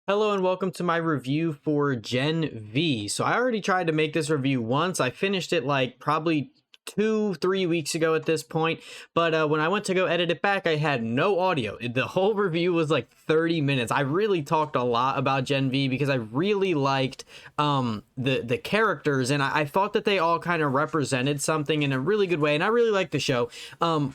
Hello and welcome to my review for Gen V. So I already tried to make this review once. I finished it like probably 2-3 weeks ago at this point, but when I went to go edit it back, I had no audio. The whole review was like 30 minutes. I really talked a lot about Gen V because I really liked the characters, and I thought that they all kind of represented something in a really good way, and I really liked the show.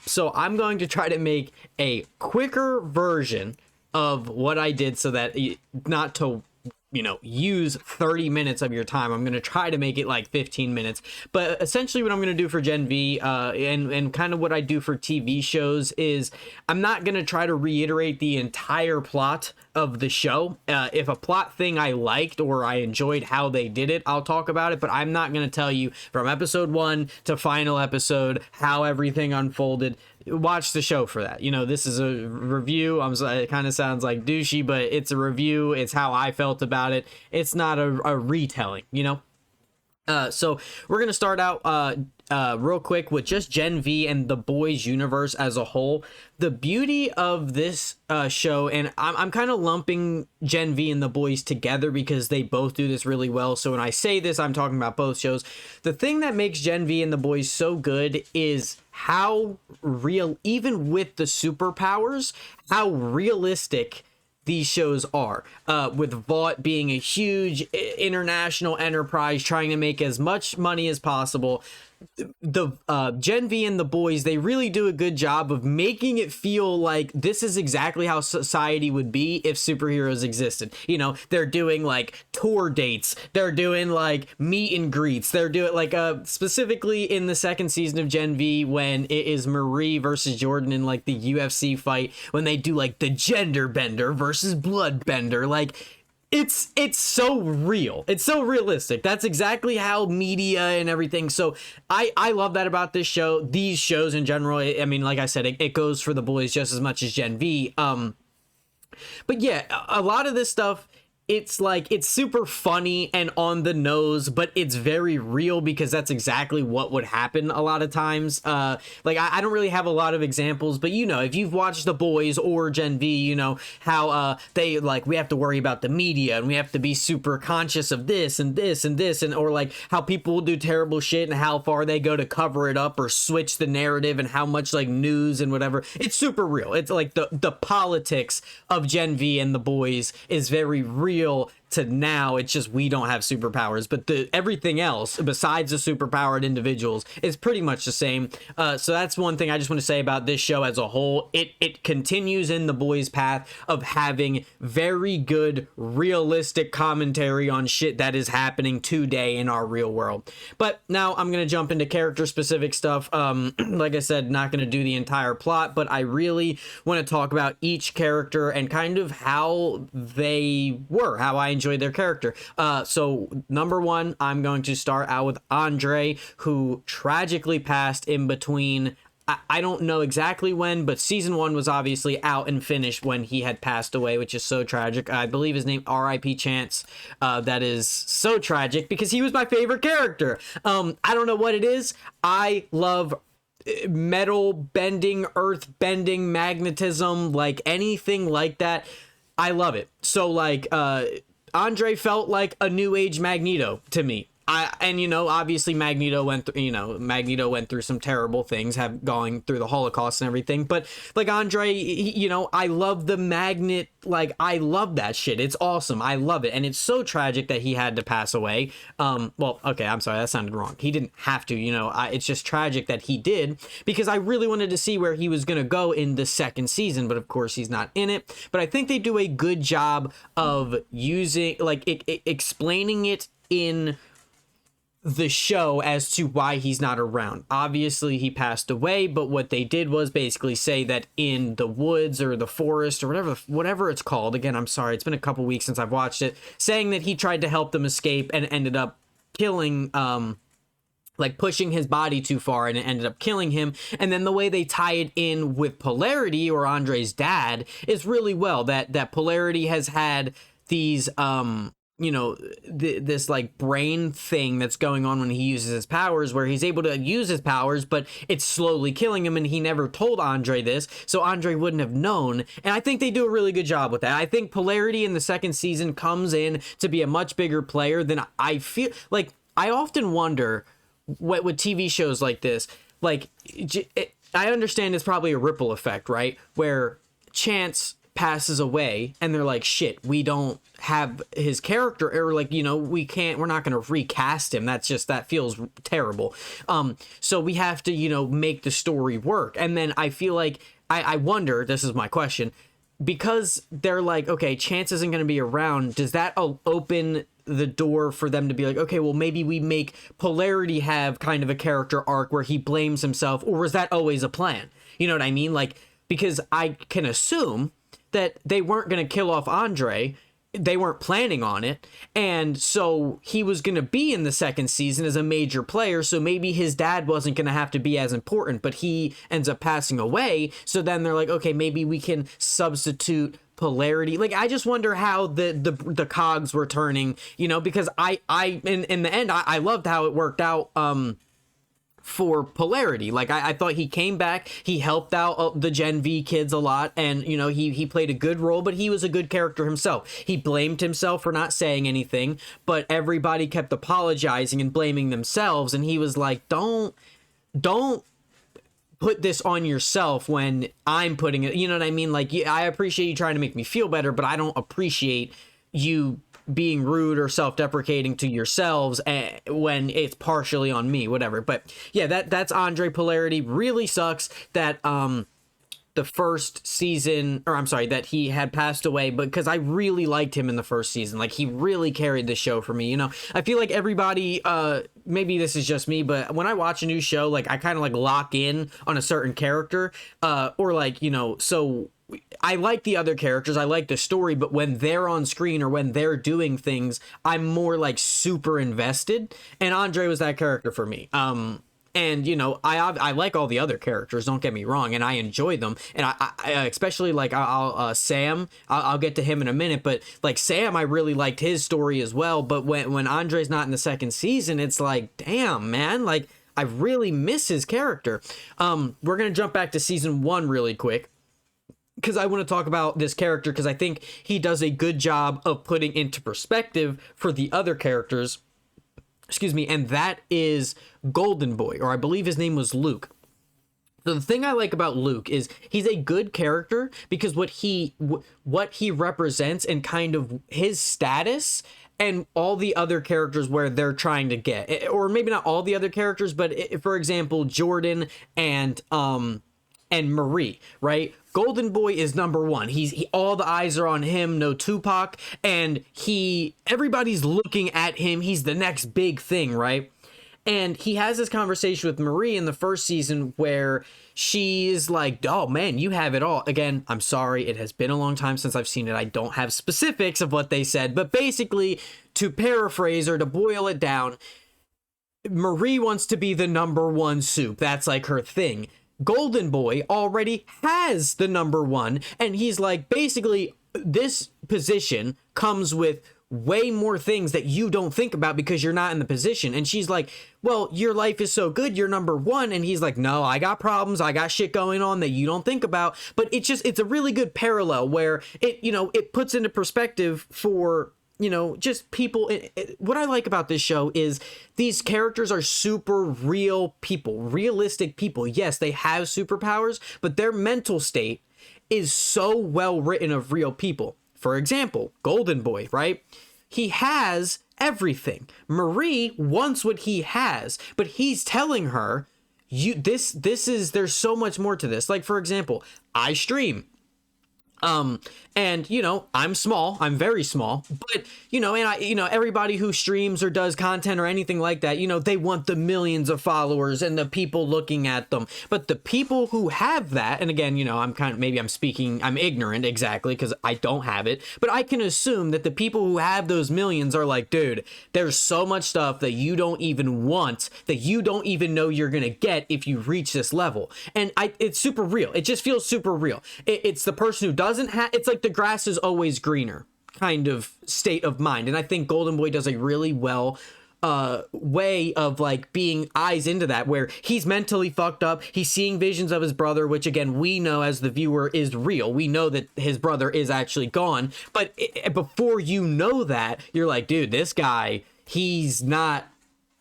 So I'm going to try to make a quicker version of what I did so that not to use 30 minutes of your time. I'm going to try to make it like 15 minutes. But essentially what I'm going to do for Gen V and kind of what I do for TV shows is I'm not going to try to reiterate the entire plot of the show. If a plot thing I liked or I enjoyed how they did it, I'll talk about it, but I'm not going to tell you from episode 1 to final episode how everything unfolded. Watch the show for that. This is a review. It kind of sounds like douchey, but it's a review. It's how I felt about it. It's not a retelling, so we're going to start out real quick with just Gen V and the boys universe as a whole. The beauty of this show, and I'm kind of lumping Gen V and the boys together because they both do this really well. So when I say this, I'm talking about both shows. The thing that makes Gen V and the boys so good is how real, even with the superpowers, how realistic these shows are, with Vought being a huge international enterprise trying to make as much money as possible. The Gen V and the boys, they really do a good job of making it feel like this is exactly how society would be if superheroes existed. They're doing like tour dates, they're doing like meet and greets, they're doing like specifically in the second season of Gen V when it is Marie versus Jordan in like the UFC fight, when they do like the gender bender versus blood bender. Like it's so real. It's so realistic. That's exactly how media and everything. So I love that about this show. These shows in general, I mean, like I said, it goes for the boys just as much as Gen V. But yeah, a lot of this stuff, it's like, it's super funny and on the nose, but it's very real because that's exactly what would happen a lot of times. Like I don't really have a lot of examples, but if you've watched The Boys or Gen V, how they like, we have to worry about the media and we have to be super conscious of this and this and this, and or like how people will do terrible shit and how far they go to cover it up or switch the narrative and how much like news and whatever. It's super real. It's like the politics of Gen V and The Boys is very real to now. It's just we don't have superpowers, but everything else besides the superpowered individuals is pretty much the same. So that's one thing I just want to say about this show as a whole. It continues in the boys' path of having very good realistic commentary on shit that is happening today in our real world. But now I'm gonna jump into character specific stuff. Like I said, not gonna do the entire plot, but I really want to talk about each character and kind of how they were, how I enjoyed their character. So number one, I'm going to start out with Andre, who tragically passed in between. I don't know exactly when, but season 1 was obviously out and finished when he had passed away, which is so tragic. I believe his name R.I.P. Chance. That is so tragic because he was my favorite character. I don't know what it is. I love metal bending, earth bending, magnetism, like anything like that. I love it. So like Andre felt like a new age Magneto to me. Obviously Magneto went through some terrible things, going through the Holocaust and everything. But like Andre, I love the magnet. Like I love that shit. It's awesome. I love it. And it's so tragic that he had to pass away. Well, okay, I'm sorry, that sounded wrong. He didn't have to, it's just tragic that he did, because I really wanted to see where he was going to go in the second season. But of course he's not in it. But I think they do a good job of using, like, explaining it in the show as to why he's not around. Obviously he passed away, but what they did was basically say that in the woods or the forest or whatever it's called, again, I'm sorry, it's been a couple weeks since I've watched it, saying that he tried to help them escape and ended up killing, like pushing his body too far, and it ended up killing him. And then the way they tie it in with Polarity, or Andre's dad, is really well, that Polarity has had these this like brain thing that's going on when he uses his powers, where he's able to use his powers, but it's slowly killing him, and he never told Andre this, so Andre wouldn't have known. And I think they do a really good job with that. I think Polarity in the second season comes in to be a much bigger player than I feel like. I often wonder what with TV shows like this, like I understand it's probably a ripple effect, right, where Chance passes away and they're like, shit, we don't have his character, or like, we're not going to recast him. That feels terrible. So we have to, make the story work. And then I feel like, I wonder, this is my question, because they're like, okay, Chance isn't going to be around, does that open the door for them to be like, okay, well, maybe we make Polarity have kind of a character arc where he blames himself, or was that always a plan? You know what I mean? Like, because I can assume that they weren't going to kill off Andre. They weren't planning on it. And so he was going to be in the second season as a major player. So maybe his dad wasn't going to have to be as important, but he ends up passing away. So then they're like, okay, maybe we can substitute Polarity. Like, I just wonder how the cogs were turning, because I in the end, I loved how it worked out, for Polarity. Like, I thought he came back, he helped out the Gen V kids a lot, and he played a good role, but he was a good character himself. He blamed himself for not saying anything, but everybody kept apologizing and blaming themselves, and he was like, don't put this on yourself when I'm putting it, you know what I mean? Like, I appreciate you trying to make me feel better, but I don't appreciate you being rude or self-deprecating to yourselves when it's partially on me, whatever. But yeah, that's Andre. Polarity really sucks that the first season, or I'm sorry, that he had passed away, but because I really liked him in the first season. Like, he really carried the show for me. I feel like everybody, maybe this is just me, but when I watch a new show, like, I kind of like lock in on a certain character, or like, so I like the other characters, I like the story, but when they're on screen or when they're doing things, I'm more like super invested, and Andre was that character for me. And I like all the other characters, don't get me wrong, and I enjoy them, and I especially like Sam. I'll get to him in a minute, but like Sam, I really liked his story as well. But when Andre's not in the second season, it's like, damn, man, like I really miss his character. We're gonna jump back to season 1 really quick, because I want to talk about this character, because I think he does a good job of putting into perspective for the other characters. Excuse me, and that is Golden Boy, or I believe his name was Luke. So the thing I like about Luke is he's a good character because what he represents and kind of his status and all the other characters where they're trying to get, or maybe not all the other characters, but for example, Jordan and Marie, right? Golden Boy is number one. He all the eyes are on him, no Tupac, and everybody's looking at him. He's the next big thing, right? And he has this conversation with Marie in the first season where she's like, oh man, you have it all. Again, I'm sorry, it has been a long time since I've seen it. I don't have specifics of what they said, but basically, to paraphrase or to boil it down, Marie wants to be the number one soup. That's like her thing. Golden Boy already has the number one, and he's like, basically, this position comes with way more things that you don't think about because you're not in the position. And she's like, well, your life is so good, you're number one. And he's like, no, I got problems, I got shit going on that you don't think about. But it's a really good parallel where it puts into perspective for just people. What I like about this show is these characters are super real people, realistic people. Yes, they have superpowers, but their mental state is so well written of real people. For example, Golden Boy, right? He has everything. Marie wants what he has, but he's telling her, there's so much more to this. Like, for example, I stream. And I'm small, I'm very small, but and everybody who streams or does content or anything like that, they want the millions of followers and the people looking at them. But the people who have that, and again, I'm ignorant exactly because I don't have it, but I can assume that the people who have those millions are like, dude, there's so much stuff that you don't even want, that you don't even know you're gonna get if you reach this level. And it's super real. It just feels super real. It's the person who doesn't have, it's like the grass is always greener kind of state of mind. And I think Golden Boy does a really well way of like being eyes into that, where he's mentally fucked up, he's seeing visions of his brother, which again we know as the viewer is real. We know that his brother is actually gone, but before you know that, you're like, dude, this guy, he's not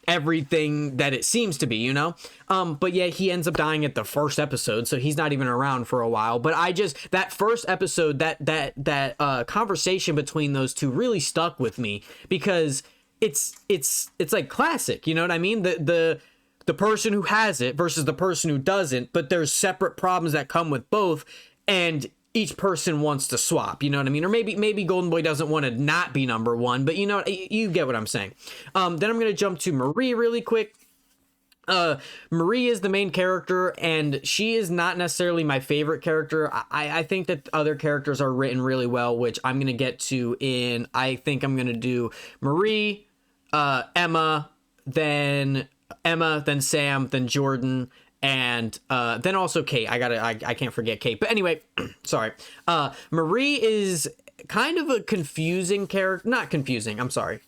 everything that it seems to be, you know. But yeah, he ends up dying at the first episode, so he's not even around for a while. But I just, that first episode, that conversation between those two really stuck with me, because it's like classic, you know what I mean? The person who has it versus the person who doesn't, but there's separate problems that come with both, and each person wants to swap, you know what I mean? Or maybe Golden Boy doesn't want to not be number one, but you know, you get what I'm saying. Then I'm gonna jump to Marie really quick. Marie is the main character, and she is not necessarily my favorite character. I think that other characters are written really well, which I'm gonna get to in, I think I'm gonna do Marie, Emma, then Sam, then Jordan, and then also Kate. I can't forget Kate. But anyway, sorry. Marie is kind of a confusing character. Not confusing, I'm sorry.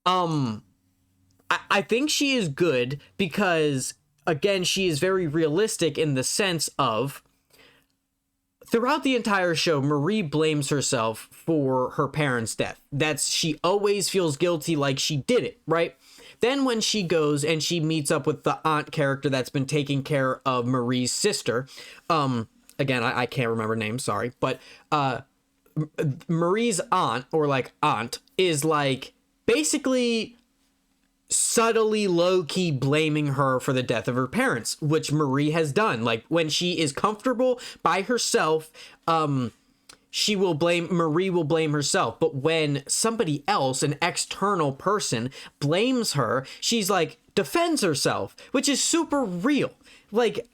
I think she is good because, again, she is very realistic in the sense of, throughout the entire show, Marie blames herself for her parents' death. She always feels guilty, like she did it, right? Then when she goes and she meets up with the aunt character that's been taking care of Marie's sister, again, I can't remember names, sorry, but Marie's aunt, or like aunt, is like basically subtly low-key blaming her for the death of her parents, which Marie has done. Like, when she is comfortable by herself, Marie will blame herself. But when somebody else, an external person, blames her, she's like, defends herself, which is super real. Like,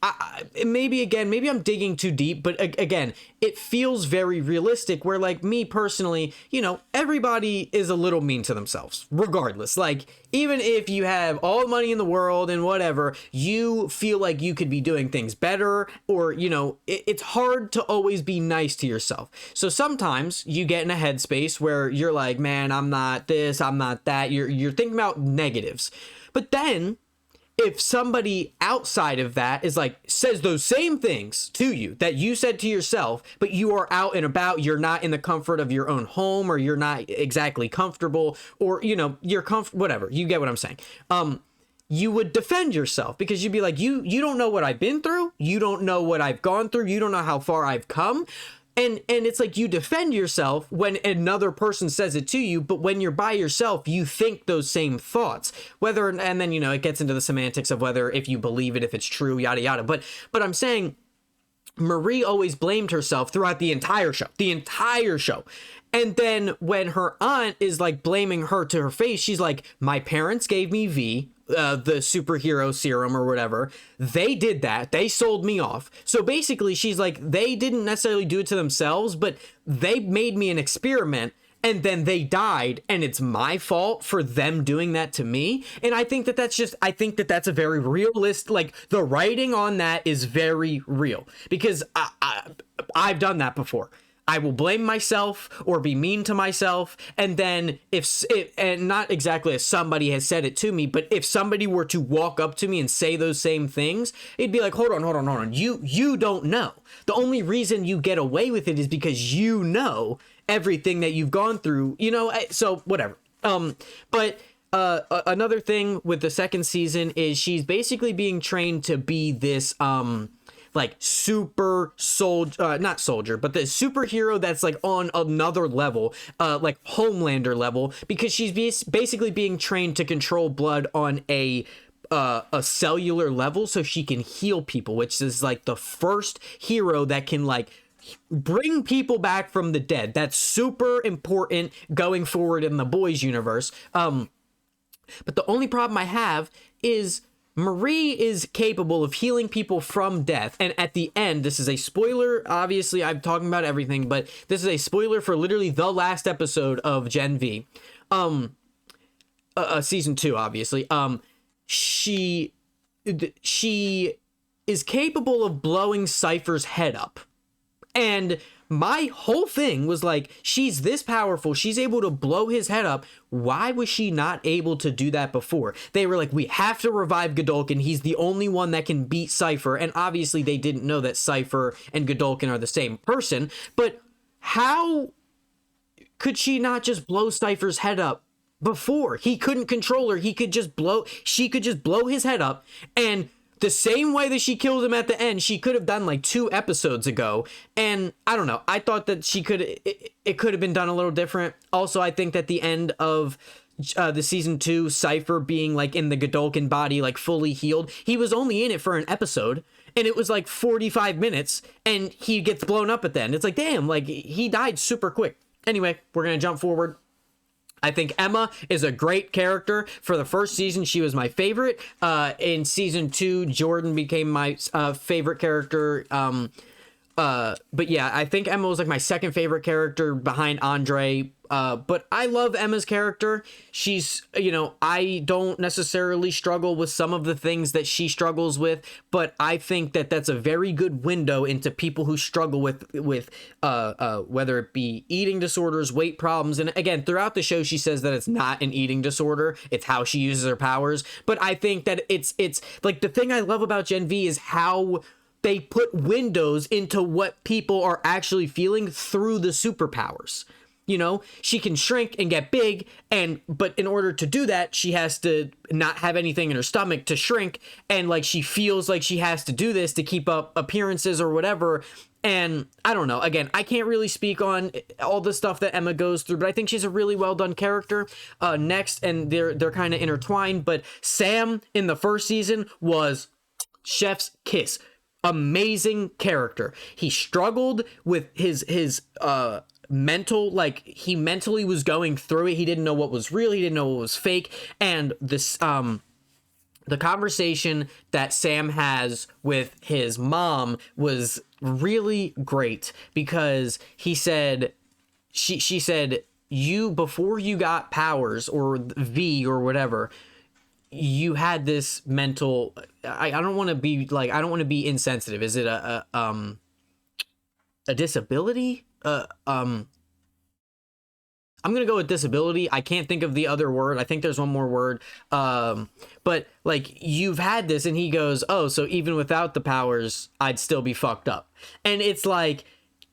maybe I'm digging too deep, but again, it feels very realistic, where, like, me personally, you know, everybody is a little mean to themselves, regardless. Like, even if you have all the money in the world and whatever, you feel like you could be doing things better, or, you know, it's hard to always be nice to yourself. So sometimes you get in a headspace where you're like, man, I'm not this, I'm not that. You're thinking about negatives. But then, if somebody outside of that is like, says those same things to you that you said to yourself, but you are out and about, you're not in the comfort of your own home, or you're not exactly comfortable, or, you know, you're whatever, you get what I'm saying. You would defend yourself, because you'd be like, you don't know what I've been through. You don't know what I've gone through. You don't know how far I've come. And it's like, you defend yourself when another person says it to you, but when you're by yourself, you think those same thoughts. And then, you know, it gets into the semantics of whether, if you believe it, if it's true, yada yada. But I'm saying, Marie always blamed herself throughout the entire show. And then when her aunt is like blaming her to her face, she's like, my parents gave me V, the superhero serum or whatever. They did that. They sold me off. So basically, she's like, they didn't necessarily do it to themselves, but they made me an experiment, and then they died, and it's my fault for them doing that to me. And I think that that's a very realist, like, the writing on that is very real, because I've done that before. I will blame myself or be mean to myself, and then and not exactly as somebody has said it to me, but if somebody were to walk up to me and say those same things, it'd be like, hold on. You don't know. The only reason you get away with it is because you know everything that you've gone through, you know, so whatever. But another thing with the second season is she's basically being trained to be this, like, super soldier, not soldier, but the superhero that's like on another level, like Homelander level, because she's basically being trained to control blood on a cellular level, so she can heal people, which is like the first hero that can like bring people back from the dead. That's super important going forward in the Boys universe. But the only problem I have is, Marie is capable of healing people from death, and at the end, this is a spoiler, obviously I'm talking about everything, but this is a spoiler for literally the last episode of Gen V, season 2, obviously. She is capable of blowing Cypher's head up, and my whole thing was like, she's this powerful, she's able to blow his head up. Why was she not able to do that before? They were like, we have to revive Godolkin. He's the only one that can beat Cypher. And obviously they didn't know that Cypher and Godolkin are the same person. But how could she not just blow Cypher's head up before? He couldn't control her. She could just blow his head up, and the same way that she killed him at the end, she could have done like 2 episodes ago. And I don't know. I thought that it could have been done a little different. Also, I think that the end of the season 2, Cypher being like in the Godolkin body, like fully healed, he was only in it for an episode, and it was like 45 minutes, and he gets blown up at the end. It's like, damn, like he died super quick. Anyway, we're gonna jump forward. I think Emma is a great character. For the first season, she was my favorite. In season 2, Jordan became my favorite character. But yeah, I think Emma was like my second favorite character behind Andre. But I love Emma's character. She's, you know, I don't necessarily struggle with some of the things that she struggles with, but I think that that's a very good window into people who struggle with whether it be eating disorders, weight problems. And again, throughout the show, she says that it's not an eating disorder. It's how she uses her powers. But I think that it's like, the thing I love about Gen V is how they put windows into what people are actually feeling through the superpowers. You know, she can shrink and get big, but in order to do that, she has to not have anything in her stomach to shrink, and like she feels like she has to do this to keep up appearances or whatever. And I don't know, again, I can't really speak on all the stuff that Emma goes through, but I think she's a really well done character. Next, and they're kind of intertwined, but Sam in the first season was chef's kiss. Amazing character. He struggled with his mental, like he mentally was going through it. He didn't know what was real, he didn't know what was fake. And this the conversation that Sam has with his mom was really great, because he said, she said, you, before you got powers or V or whatever, you had this mental, I don't want to be like, I don't want to be insensitive. Is it a disability? I'm gonna go with disability. I can't think of the other word. I think there's one more word. But like, you've had this, and he goes, oh, so even without the powers, I'd still be fucked up. And it's like,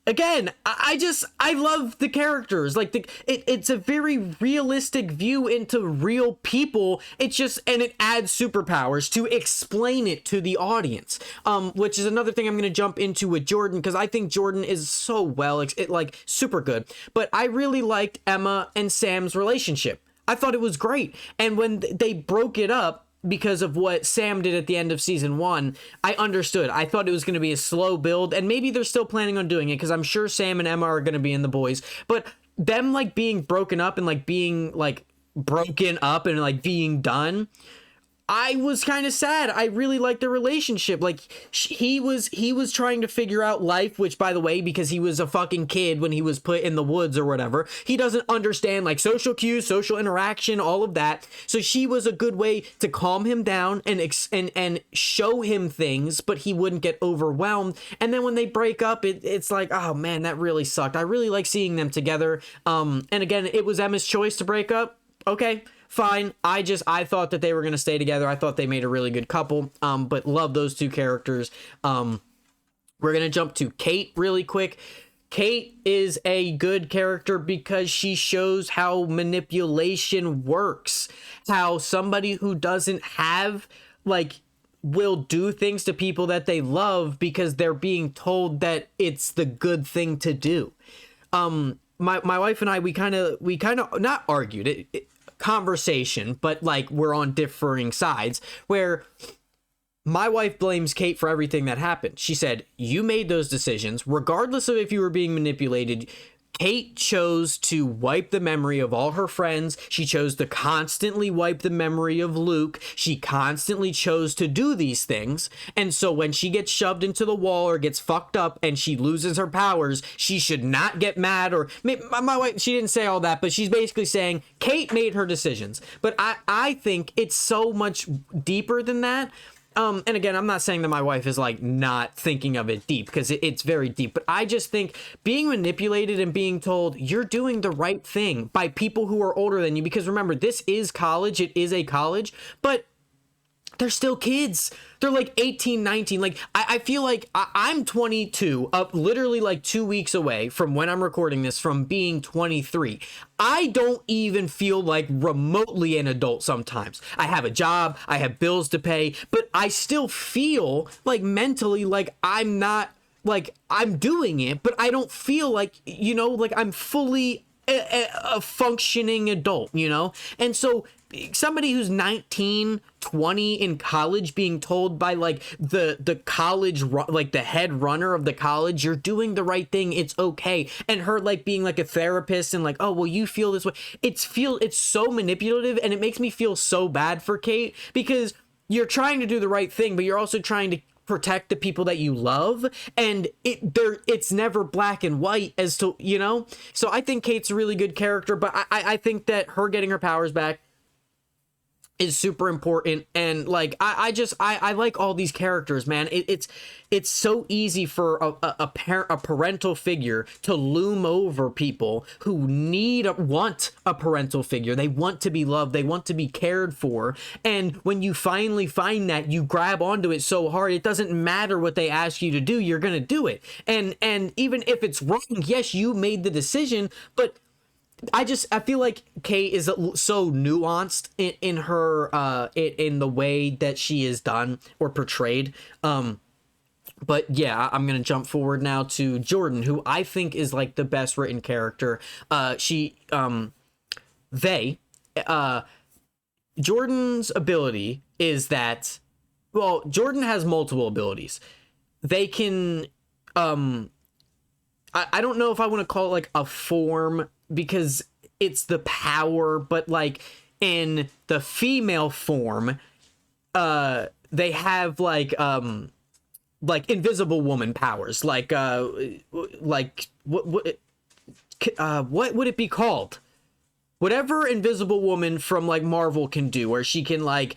again, I love the characters. Like it's a very realistic view into real people. It's just, and it adds superpowers to explain it to the audience. Which is another thing I'm going to jump into with Jordan, because I think Jordan is so like super good. But I really liked Emma and Sam's relationship. I thought it was great. And when they broke it up, because of what Sam did at the end of season 1, I understood. I thought it was going to be a slow build, and maybe they're still planning on doing it, because I'm sure Sam and Emma are going to be in The Boys, but them like being broken up and like being like broken up and like being done, I was kind of sad. I really liked their relationship. Like he was trying to figure out life, which, by the way, because he was a fucking kid when he was put in the woods or whatever, he doesn't understand like social cues, social interaction, all of that. So she was a good way to calm him down and show him things, but he wouldn't get overwhelmed. And then when they break up, it's like, oh man, that really sucked. I really like seeing them together. And again, it was Emma's choice to break up. Okay, fine. I thought that they were going to stay together. I thought they made a really good couple. But love those two characters. We're going to jump to Kate really quick. Kate is a good character because she shows how manipulation works. How somebody who doesn't have, like, will do things to people that they love because they're being told that it's the good thing to do. My wife and I, we kind of not argued conversation, but like we're on differing sides, where my wife blames Kate for everything that happened. She said, you made those decisions regardless of if you were being manipulated. Kate chose to wipe the memory of all her friends. She chose to constantly wipe the memory of Luke. She constantly chose to do these things. And so when she gets shoved into the wall or gets fucked up and she loses her powers, she should not get mad. Or my wife, she didn't say all that, but she's basically saying Kate made her decisions. But I think it's so much deeper than that. And again, I'm not saying that my wife is like not thinking of it deep, because it's very deep, but I just think being manipulated and being told you're doing the right thing by people who are older than you, because remember, this is college, it is a college, but they're still kids. They're like 18, 19. Like, I feel like I'm 22, up literally like 2 weeks away from when I'm recording this from being 23. I don't even feel like remotely an adult sometimes. I have a job, I have bills to pay, but I still feel like mentally like I'm not, like I'm doing it, but I don't feel like, you know, like I'm fully a functioning adult, you know? And so somebody who's 19, 20 in college being told by like the college, like the head runner of the college, you're doing the right thing, it's okay, and her like being like a therapist and like, oh well, you feel this way, it's so manipulative, and it makes me feel so bad for Kate, because you're trying to do the right thing, but you're also trying to protect the people that you love, and it's never black and white as to, you know. So I think Kate's a really good character, but I think that her getting her powers back is super important, and like I like all these characters, man. It's so easy for a parental figure to loom over people who want a parental figure. They want to be loved, they want to be cared for, and when you finally find that, you grab onto it so hard, it doesn't matter what they ask you to do, you're gonna do it. And even if it's wrong, yes, you made the decision, but I feel like Kate is so nuanced in her in the way that she is done or portrayed. But yeah, I'm gonna jump forward now to Jordan, who I think is like the best written character. Jordan's ability is that, well, Jordan has multiple abilities. They can I don't know if I want to call it like a form, because it's the power, but like in the female form, they have like invisible woman powers, like what would it be called? Whatever Invisible Woman from like Marvel can do, where she can like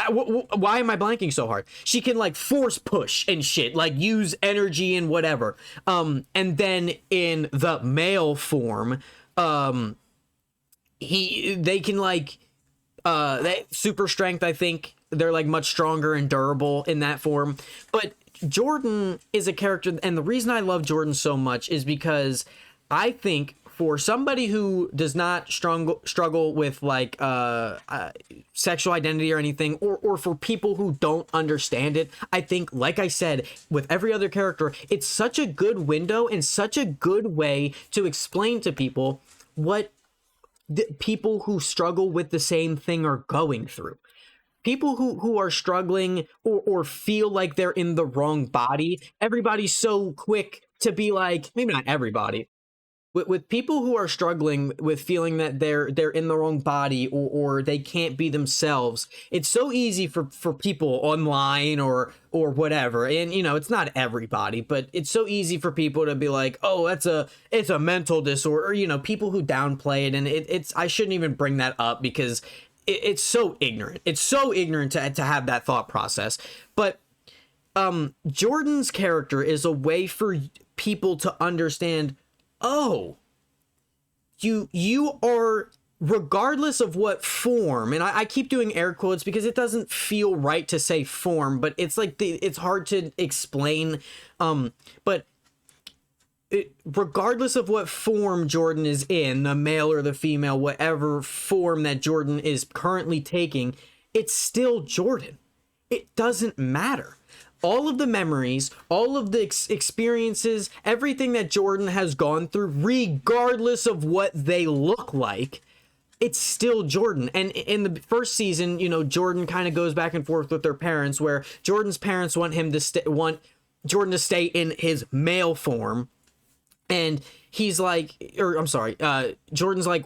why am I blanking so hard? She can like force push and shit, like use energy and whatever. And then in the male form, they can like super strength. I think they're like much stronger and durable in that form. But Jordan is a character, and the reason I love Jordan so much is because I think for somebody who does not struggle with like sexual identity or anything, or for people who don't understand it, I think, like I said, with every other character, it's such a good window and such a good way to explain to people what people who struggle with the same thing are going through. People who are struggling or feel like they're in the wrong body, everybody's so quick to be like, maybe not everybody, with people who are struggling with feeling that they're in the wrong body, or they can't be themselves, it's so easy for people online or whatever, and you know, it's not everybody, but it's so easy for people to be like, oh, it's a mental disorder, or, you know, people who downplay it, and it's I shouldn't even bring that up, because it's so ignorant. It's so ignorant to have that thought process. But Jordan's character is a way for people to understand, oh, you are, regardless of what form, and I keep doing air quotes because it doesn't feel right to say form, but it's like it's hard to explain, but regardless of what form Jordan is in, the male or the female, whatever form that Jordan is currently taking, it's still Jordan. It doesn't matter. All of the memories, all of the experiences, everything that Jordan has gone through, regardless of what they look like, it's still Jordan. And in the first season, you know, Jordan kind of goes back and forth with their parents, where Jordan's parents want Jordan to stay in his male form. And he's like, Jordan's like,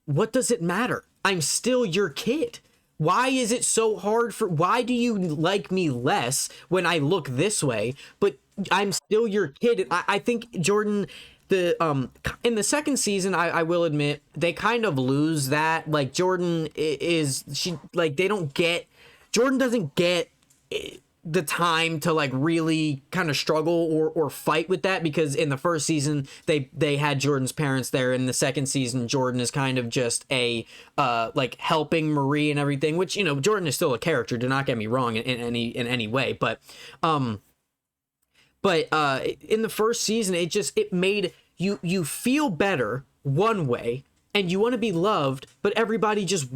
what does it matter? I'm still your kid. Why is it so hard why do you like me less when I look this way, but I'm still your kid? I think Jordan in the second season, I will admit they kind of lose that. Like Jordan is she like they don't get Jordan doesn't get the time to like really kind of struggle or fight with that, because in the first season they had Jordan's parents there. In the second season, Jordan is kind of just a like helping Marie and everything, which, you know, Jordan is still a character, do not get me wrong in any way, but in the first season it made you feel better one way, and you want to be loved, but everybody just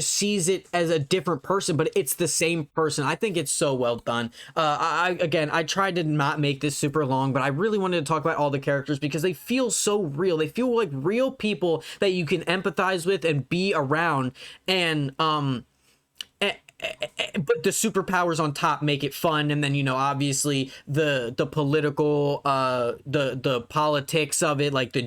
sees it as a different person, but it's the same person. I think it's so well done. I tried to not make this super long, but I really wanted to talk about all the characters because they feel so real. They feel like real people that you can empathize with and be around, and but the superpowers on top make it fun. And then, you know, obviously the political the politics of it, like the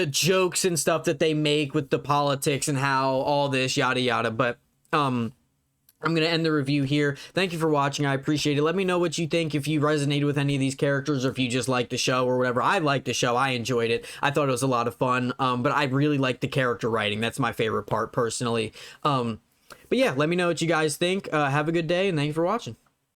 jokes and stuff that they make with the politics and how all this yada yada. But I'm gonna end the review here. Thank you for watching. I appreciate it. Let me know what you think, if you resonated with any of these characters, or if you just like the show or whatever. I liked the show. I enjoyed it. I thought it was a lot of fun. But I really like the character writing. That's my favorite part personally. But yeah, let me know what you guys think. Have a good day, and thank you for watching.